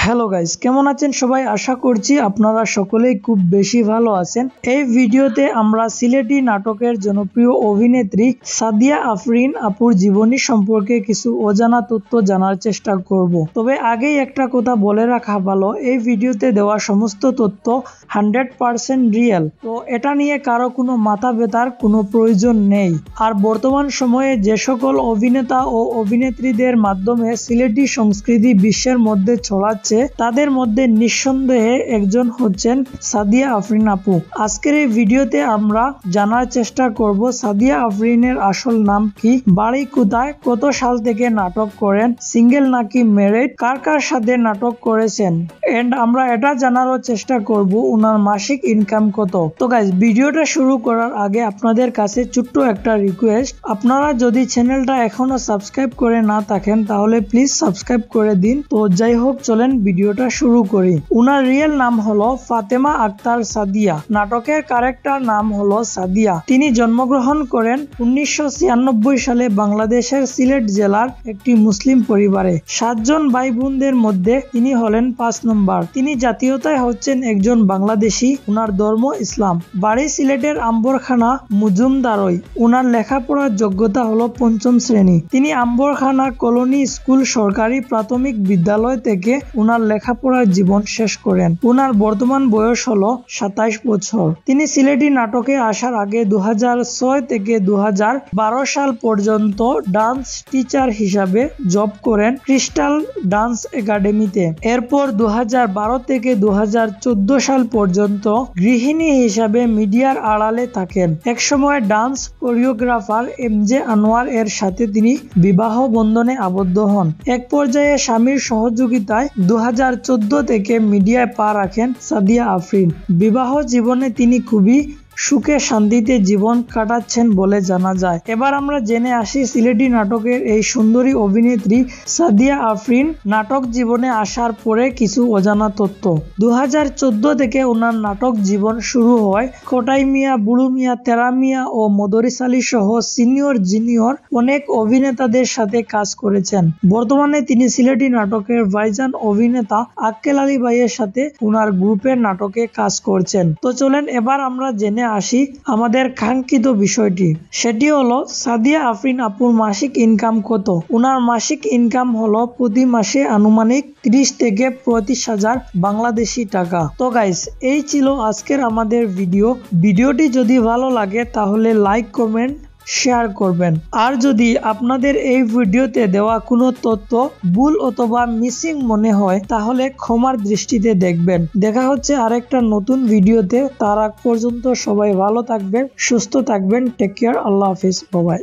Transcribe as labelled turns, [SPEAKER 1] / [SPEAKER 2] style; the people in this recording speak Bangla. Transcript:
[SPEAKER 1] হ্যালো গাইস, কেমন আছেন সবাই? আশা করছি আপনারা সকলেই খুব বেশি ভালো আছেন। এই ভিডিওতে আমরা সিলেটি নাটকের জনপ্রিয় অভিনেত্রী সাদিয়া আফরিন আপুর জীবনী সম্পর্কে কিছু অজানা তথ্য জানার চেষ্টা করব। তবে আগেই একটা কথা বলে রাখা ভালো, এই ভিডিওতে দেওয়া সমস্ত তথ্য 100% রিয়েল, তো এটা নিয়ে কারো কোনো মাথা ব্যথার কোনো প্রয়োজন নেই। আর বর্তমান সময়ে যে সকল অভিনেতা ও অভিনেত্রীদের মাধ্যমে সিলেটি সংস্কৃতি বিশ্বের মধ্যে ছড়াচ্ছে, তাদের মধ্যে নিঃসন্দেহে একজন হচ্ছেন সাদিয়া আফরিন আপু। আজকের এই ভিডিওতে আমরা জানার চেষ্টা করব সাদিয়া আফরিনের আসল নাম কি, বাড়ি কোথায়, কত সাল থেকে নাটক করেন, সিঙ্গেল নাকি ম্যারিড, কার কার সাথে নাটক করেছেন, এন্ড আমরা এটা জানারও চেষ্টা করব উনার মাসিক ইনকাম কত। তো গাইস, ভিডিওটা শুরু করার আগে আপনাদের কাছে ছোট্ট একটা রিকোয়েস্ট, আপনারা যদি চ্যানেলটা এখনো সাবস্ক্রাইব করে না থাকেন তাহলে প্লিজ সাবস্ক্রাইব করে দিন। তো যাই হোক, চলেন ভিডিওটা শুরু করি। উনার রিয়েল নাম হলো ফাতেমা আক্তার সাদিয়া, নাটকের ক্যারেক্টার নাম হলো সাদিয়া। তিনি জন্মগ্রহণ করেন 1996 সালে বাংলাদেশের সিলেট জেলার একটি মুসলিম পরিবারে। 7 জন ভাই বোনদের মধ্যে তিনি হলেন 5 নম্বর। তিনি জাতীয়তায় হচ্ছেন একজন বাংলাদেশি, উনার ধর্ম ইসলাম। বাড়ি সিলেটের আম্বরখানা মজুমদারই। উনার লেখাপড়ার যোগ্যতা হলো 5ম শ্রেণী। তিনি আম্বরখানা কলোনি স্কুল সরকারি প্রাথমিক বিদ্যালয় থেকে উনার লেখাপড়ার জীবন শেষ করেন। উনার বর্তমান বয়স হলো 27 বছর। তিনি সিলেটি নাটকে আসার আগে 2006 থেকে 2012 সাল পর্যন্ত ডান্স টিচার হিসাবে জব করেন ক্রিস্টাল ডান্স একাডেমিতে। এরপর 2012 থেকে 2014 সাল পর্যন্ত গৃহিণী হিসাবে মিডিয়ার আড়ালে থাকেন। একসময় ডান্স কোরিওগ্রাফার MJ আনোয়ার এর সাথে তিনি বিবাহ বন্ধনে আবদ্ধ হন। এক পর্যায়ে স্বামীর সহযোগিতায় 2014 থেকে মিডিয়ায় পা রাখেন সাদিয়া আফরিন। বিবাহ জীবনে তিনি খুবই সুখে শান্তিতে জীবন কাটাচ্ছেন বলে জানা যায়। এবার আমরা জেনে আসি সিলেটি নাটকের এই সুন্দরী অভিনেত্রী সাদিয়া আফরিন নাটক জীবনে আসার পরে কিছু অজানা তথ্য। 2014 থেকে ওনার নাটক জীবন শুরু হয়। কোটাই মিয়া, বুড়ু মিয়া, তেরা মিয়া ও মদরিস আলী সহ সিনিয়র জুনিয়র অনেক অভিনেতাদের সাথে কাজ করেছেন। বর্তমানে তিনি সিলেটি নাটকের ভাইজান অভিনেতা আক্কেল আলী ভাইয়ের সাথে ওনার গ্রুপের নাটকে কাজ করছেন। তো চলেন এবার আমরা জেনে আসি আমাদের কাঙ্ক্ষিত বিষয়টি, সেটি হলো সাদিয়া আফরিন আপুর মাসিক ইনকাম কত। উনার মাসিক ইনকাম হলো প্রতি মাসে আনুমানিক 30 থেকে 35,000 বাংলাদেশি টাকা। তো গাইস, এই ছিল আজকের আমাদের ভিডিওটি যদি ভালো লাগে তাহলে লাইক, কমেন্ট, শেয়ার করবেন। আর যদি আপনাদের এই ভিডিওতে দেওয়া কোনো তথ্য ভুল অথবা মিসিং মনে হয় তাহলে ক্ষমার দৃষ্টিতে দেখবেন। দেখা হচ্ছে আরেকটা নতুন ভিডিওতে। তার আগ পর্যন্ত সবাই ভালো থাকবেন, সুস্থ থাকবেন। Take care. আল্লাহ হাফিজ। বাই।